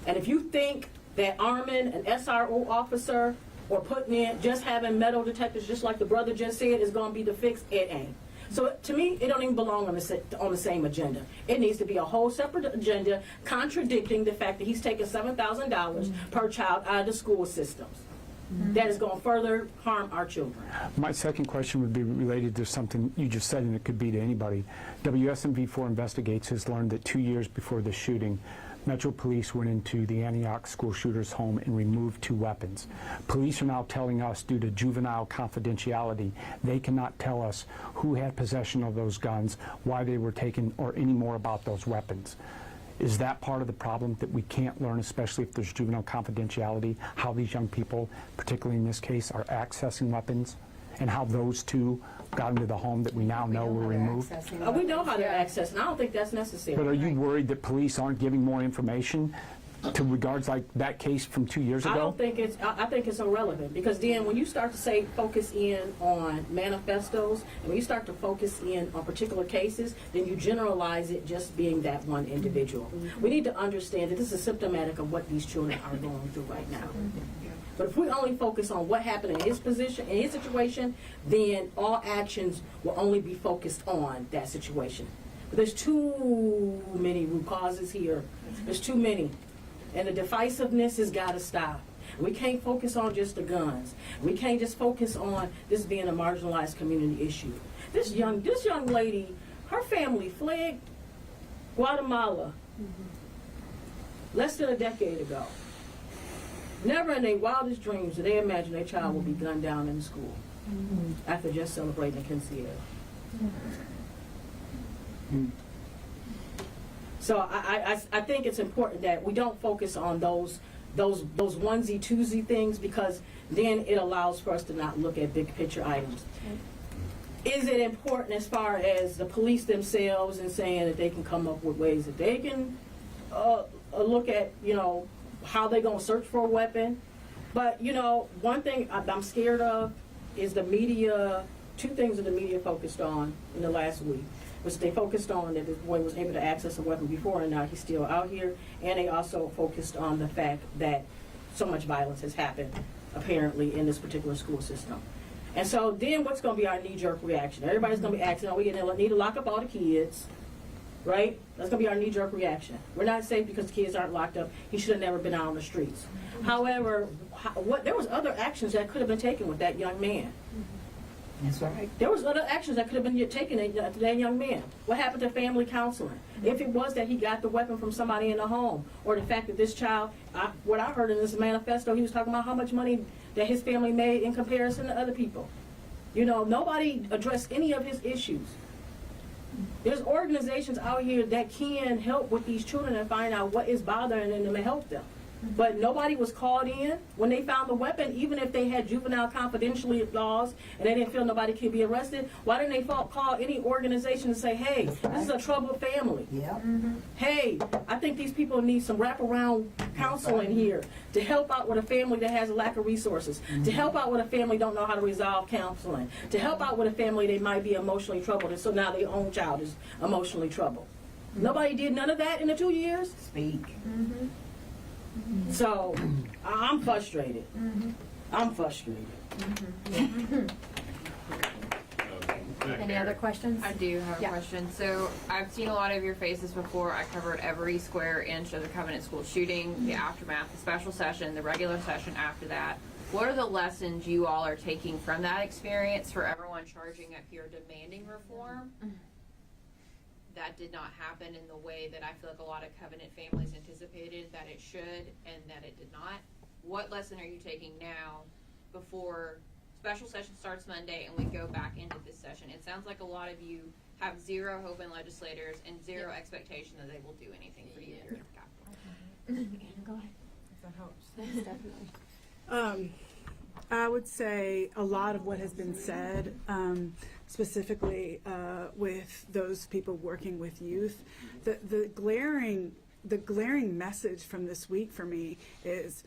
And if you think that arming an SRO officer or putting in, just having metal detectors, just like the brother just said, is going to be the fix, it ain't. So to me, it don't even belong on the same agenda. It needs to be a whole separate agenda contradicting the fact that he's taking $7,000 per child out of the school systems. That is going to further harm our children. My second question would be related to something you just said, and it could be to anybody. WSMV4 Investigates has learned that 2 years before the shooting, Metro Police went into the Antioch school shooter's home and removed 2 weapons. Police are now telling us, due to juvenile confidentiality, they cannot tell us who had possession of those guns, why they were taken, or any more about those weapons. Is that part of the problem, that we can't learn, especially if there's juvenile confidentiality, how these young people, particularly in this case, are accessing weapons, and how those 2 got into the home that we now know were removed? We know how to access, and I don't think that's necessary. But are you worried that police aren't giving more information to regards like that case from 2 years ago? I don't think it's, I think it's irrelevant, because then when you start to say focus in on manifestos, and when you start to focus in on particular cases, then you generalize it just being that one individual. We need to understand that this is symptomatic of what these children are going through right now. But if we only focus on what happened in his position, in his situation, then all actions will only be focused on that situation. But there's too many root causes here. There's too many. And the divisiveness has got to stop. We can't focus on just the guns. We can't just focus on this being a marginalized community issue. This young lady, her family fled Guatemala less than a decade ago. Never in their wildest dreams did they imagine their child would be gunned down in school after just celebrating a quinceañera. So I think it's important that we don't focus on those onesie twosie things, because then it allows for us to not look at big picture items. Is it important as far as the police themselves and saying that they can come up with ways that they can look at, how they're going to search for a weapon? But, one thing I'm scared of is the media, 2 things that the media focused on in the last week. Which they focused on that this boy was able to access a weapon before, and now he's still out here. And they also focused on the fact that so much violence has happened, apparently, in this particular school system. And so then what's going to be our knee-jerk reaction? Everybody's going to be asking, we need to lock up all the kids, right? That's going to be our knee-jerk reaction. We're not safe because the kids aren't locked up. He should have never been out on the streets. However, there was other actions that could have been taken with that young man. That's right. There was other actions that could have been taken to that young man. What happened to family counseling? If it was that he got the weapon from somebody in the home, or the fact that this child, what I heard in this manifesto, he was talking about how much money that his family made in comparison to other people. Nobody addressed any of his issues. There's organizations out here that can help with these children and find out what is bothering them and help them. But nobody was called in when they found the weapon, even if they had juvenile confidentiality laws and they didn't feel nobody could be arrested. Why didn't they call any organization and say, hey, this is a troubled family? Yep. Hey, I think these people need some wraparound counseling here to help out with a family that has a lack of resources, to help out with a family don't know how to resolve counseling, to help out with a family that might be emotionally troubled, and so now their own child is emotionally troubled. Nobody did none of that in the 2 years? Speak. So, I'm frustrated. I'm frustrated. Any other questions? I do have Yeah. a question. So I've seen a lot of your faces before. I covered every square inch of the Covenant School shooting, the aftermath, the special session, the regular session after that. What are the lessons you all are taking from that experience for everyone charging up here demanding reform? That did not happen in the way that I feel like a lot of Covenant families anticipated that it should, and that it did not. What lesson are you taking now before special session starts Monday and we go back into this session? It sounds like a lot of you have zero hope in legislators and zero expectation that they will do anything for you here at the Capitol. Go ahead. That helps. Definitely. I would say a lot of what has been said, specifically with those people working with youth, the glaring message from this week for me is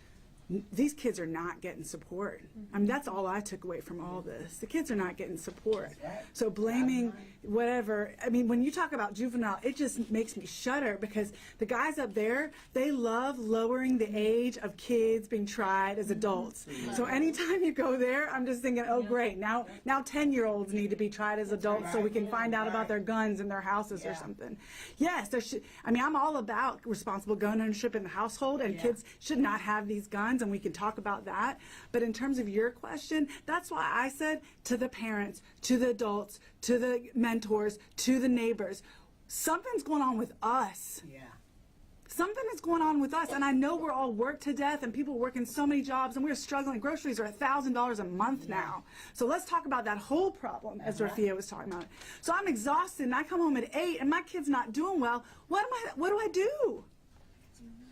these kids are not getting support. I mean, that's all I took away from all this. The kids are not getting support. So blaming whatever, I mean, when you talk about juvenile, it just makes me shudder, because the guys up there, they love lowering the age of kids being tried as adults. So anytime you go there, I'm just thinking, oh great, now 10-year-olds need to be tried as adults so we can find out about their guns in their houses or something. Yes, there should, I mean, I'm all about responsible gun ownership in the household, and kids should not have these guns, and we can talk about that. But in terms of your question, that's why I said to the parents, to the adults, to the mentors, to the neighbors, something's going on with us. Yeah. Something is going on with us, and I know we're all worked to death, and people working so many jobs, and we're struggling. Groceries are $1,000 a month now. So let's talk about that whole problem, as Rafia was talking about. So I'm exhausted, and I come home at 8, and my kid's not doing well. What do I do?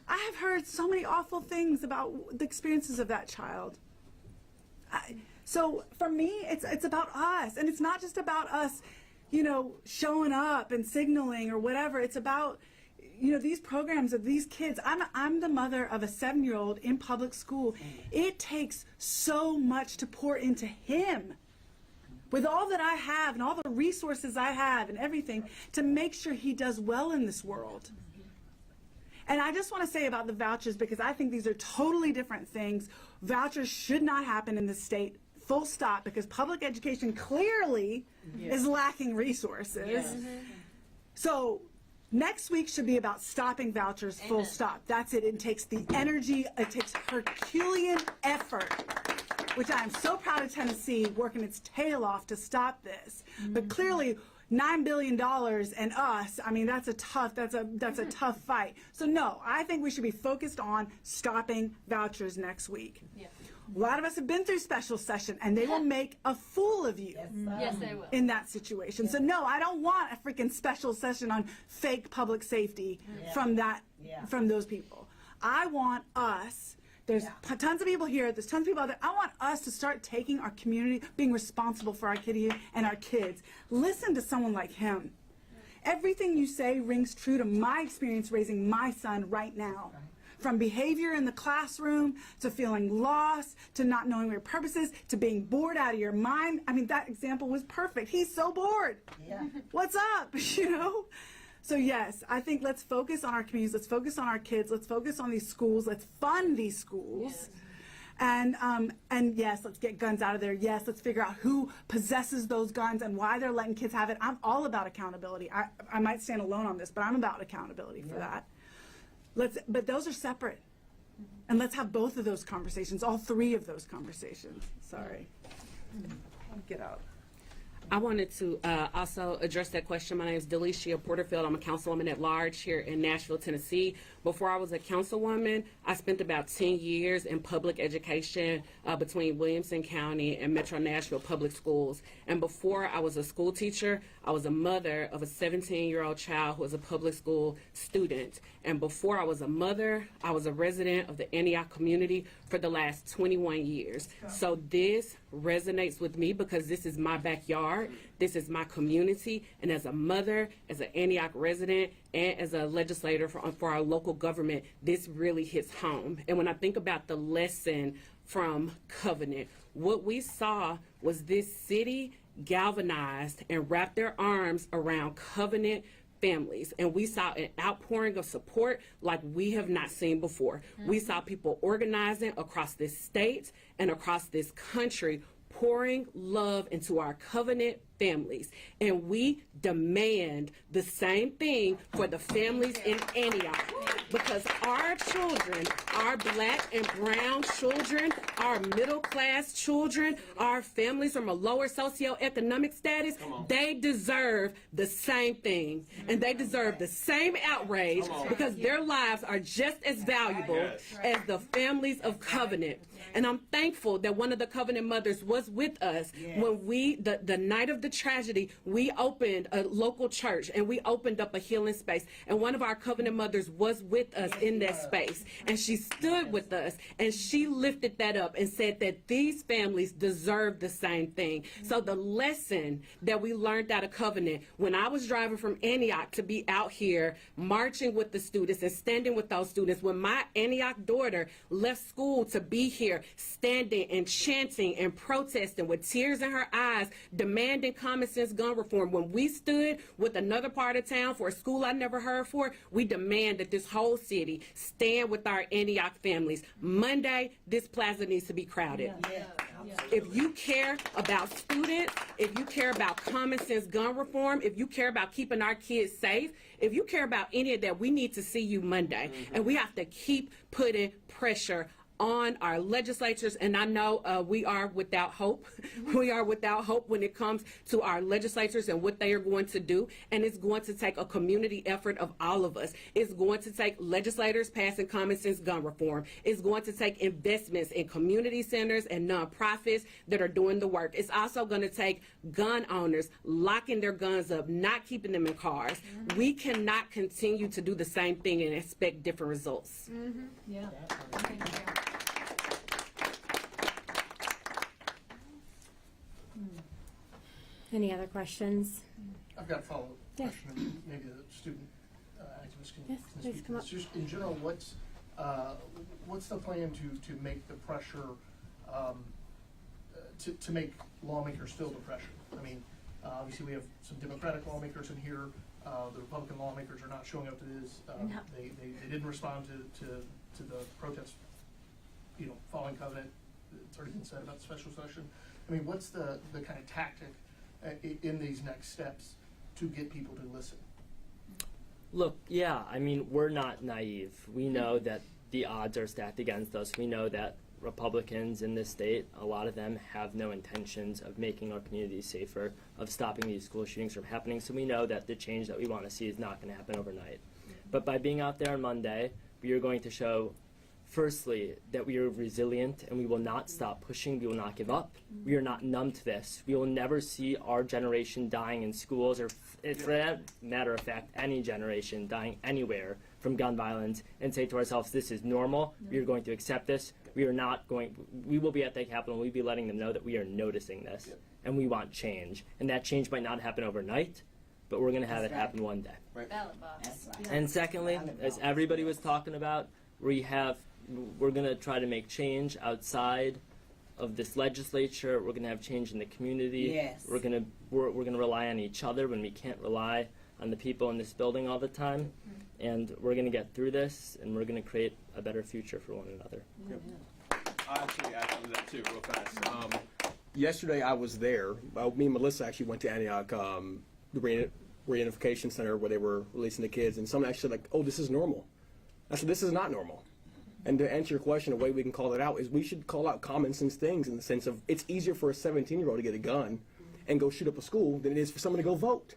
I have heard so many awful things about the experiences of that child. So for me, it's about us, and it's not just about us, you know, showing up and signaling or whatever. It's about, you know, these programs of these kids. I'm the mother of a 7-year-old in public school. It takes so much to pour into him, with all that I have and all the resources I have and everything, to make sure he does well in this world. And I just want to say about the vouchers, because I think these are totally different things. Vouchers should not happen in this state, full stop, because public education clearly is lacking resources. So next week should be about stopping vouchers, full stop. That's it. It takes the energy, it takes Herculean effort, which I am so proud of Tennessee working its tail off to stop this. But clearly, $9 billion and us, I mean, that's a tough fight. So no, I think we should be focused on stopping vouchers next week. A lot of us have been through special session, and they will make a fool of you. Yes, they will. In that situation. So no, I don't want a freaking special session on fake public safety from those people. I want us. There's tons of people here. There's tons of people out there. I want us to start taking our community, being responsible for our kitty and our kids. Listen to someone like him. Everything you say rings true to my experience raising my son right now. From behavior in the classroom, to feeling lost, to not knowing your purposes, to being bored out of your mind. I mean, that example was perfect. He's so bored. What's up? You know? So yes, I think let's focus on our communities, let's focus on our kids, let's focus on these schools, let's fund these schools. And yes, let's get guns out of there. Yes, let's figure out who possesses those guns and why they're letting kids have it. I'm all about accountability. I might stand alone on this, but I'm about accountability for that. But those are separate. And let's have both of those conversations, all 3 of those conversations. Sorry. Get out. I wanted to also address that question. My name is Delicia Porterfield. I'm a councilwoman at large here in Nashville, Tennessee. Before I was a councilwoman, I spent about 10 years in public education between Williamson County and Metro Nashville Public Schools. And before I was a school teacher, I was a mother of a 17-year-old child who was a public school student. And before I was a mother, I was a resident of the Antioch community for the last 21 years. So this resonates with me because this is my backyard, this is my community, and as a mother, as an Antioch resident, and as a legislator for our local government, this really hits home. And when I think about the lesson from Covenant, what we saw was this city galvanized and wrapped their arms around Covenant families, and we saw an outpouring of support like we have not seen before. We saw people organizing across this state and across this country, pouring love into our covenant families. And we demand the same thing for the families in Antioch. Because our children, our black and brown children, our middle class children, our families from a lower socioeconomic status, they deserve the same thing. And they deserve the same outrage because their lives are just as valuable as the families of covenant. And I'm thankful that one of the covenant mothers was with us when the night of the tragedy, we opened a local church and we opened up a healing space. And one of our covenant mothers was with us in that space. And she stood with us and she lifted that up and said that these families deserve the same thing. So the lesson that we learned out of covenant, when I was driving from Antioch to be out here marching with the students and standing with those students, when my Antioch daughter left school to be here, standing and chanting and protesting with tears in her eyes, demanding common sense gun reform. When we stood with another part of town for a school I never heard for, we demand that this whole city stand with our Antioch families. Monday, this plaza needs to be crowded. If you care about students, if you care about common sense gun reform, if you care about keeping our kids safe, if you care about any of that, we need to see you Monday. And we have to keep putting pressure on our legislatures, and I know we are without hope. We are without hope when it comes to our legislatures and what they are going to do, and it's going to take a community effort of all of us. It's going to take legislators passing common sense gun reform. It's going to take investments in community centers and nonprofits that are doing the work. It's also going to take gun owners locking their guns up, not keeping them in cars. We cannot continue to do the same thing and expect different results. Yeah. Any other questions? I've got a follow-up Yes. question. Maybe the student activist can Yes, can please speak to come this. up. Just in general, what's the plan to make the pressure to make lawmakers feel the pressure? I mean, obviously we have some Democratic lawmakers in here. The Republican lawmakers are not showing up to this. They didn't respond to the protests, following covenant. It's already been said about the special session. I mean, what's the kind of tactic in these next steps to get people to listen? Look, yeah, I mean, we're not naive. We know that the odds are stacked against us. We know that Republicans in this state, a lot of them have no intentions of making our communities safer, of stopping these school shootings from happening. So we know that the change that we want to see is not going to happen overnight. But by being out there on Monday, we are going to show, firstly, that we are resilient and we will not stop pushing. We will not give up. We are not numb to this. We will never see our generation dying in schools, or for that matter of fact, any generation dying anywhere from gun violence, and say to ourselves, this is normal. We are going to accept this. We will be at the Capitol. We'll be letting them know that we are noticing this and we want change. And that change might not happen overnight, but we're going to have it happen one day. Ballot box. And secondly, as everybody was talking about, we're going to try to make change outside of this legislature. We're going to have change in the community. Yes. We're going to rely on each other when we can't rely on the people in this building all the time. And we're going to get through this, and we're going to create a better future for one another. I actually add to that too, real fast. Yesterday I was there. Me and Melissa actually went to Antioch, the reunification center where they were releasing the kids, and someone actually like, oh, this is normal. I said, this is not normal. And to answer your question, a way we can call it out is we should call out common sense things, in the sense of it's easier for a 17-year-old to get a gun and go shoot up a school than it is for someone to go vote.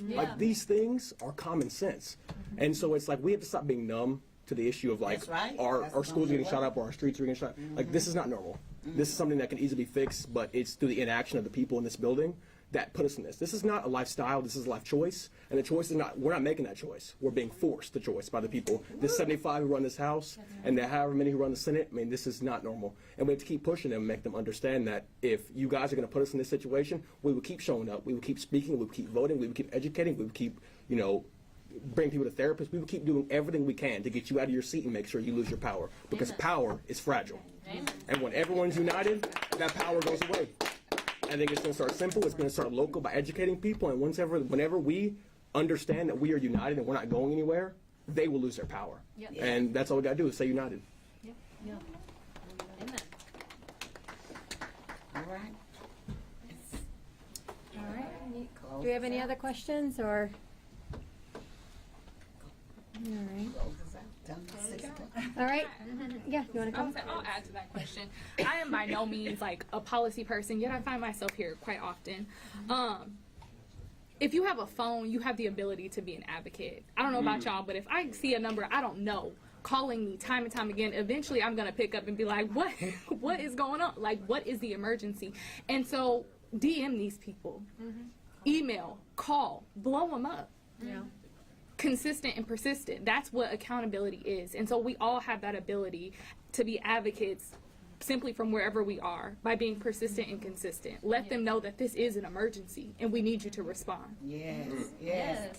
Like, these things are common sense. And so it's like we have to stop being numb to the issue of like our schools are getting shot up or our streets are getting shot. Like, this is not normal. This is something that can easily be fixed, but it's through the inaction of the people in this building that put us in this. This is not a lifestyle, this is a life choice. And the choice is not, we're not making that choice. We're being forced the choice by the people. This 75 who run this House and the however many who run the Senate, I mean, this is not normal. And we have to keep pushing them and make them understand that if you guys are going to put us in this situation, we will keep showing up, we will keep speaking, we will keep voting, we will keep educating, we will keep, bring people to therapists. We will keep doing everything we can to get you out of your seat and make sure you lose your power. Because power is fragile. And when everyone's united, that power goes away. I think it's going to start simple. It's going to start local by educating people. And whenever we understand that we are united and we're not going anywhere, they will lose their power. And that's all we got to do is stay united. Amen. All right. Do we have any other questions or? All right. All right. Yeah, you want to come? I'll add to that question. I am by no means like a policy person, yet I find myself here quite often. If you have a phone, you have the ability to be an advocate. I don't know about y'all, but if I see a number I don't know calling me time and time again, eventually I'm gonna pick up and be like, what is going on? Like, what is the emergency? And so DM these people, email, call, blow them up. Yeah. Consistent and persistent. That's what accountability is. And so we all have that ability to be advocates simply from wherever we are by being persistent and consistent. Let them know that this is an emergency and we need you to respond. Yes, yes.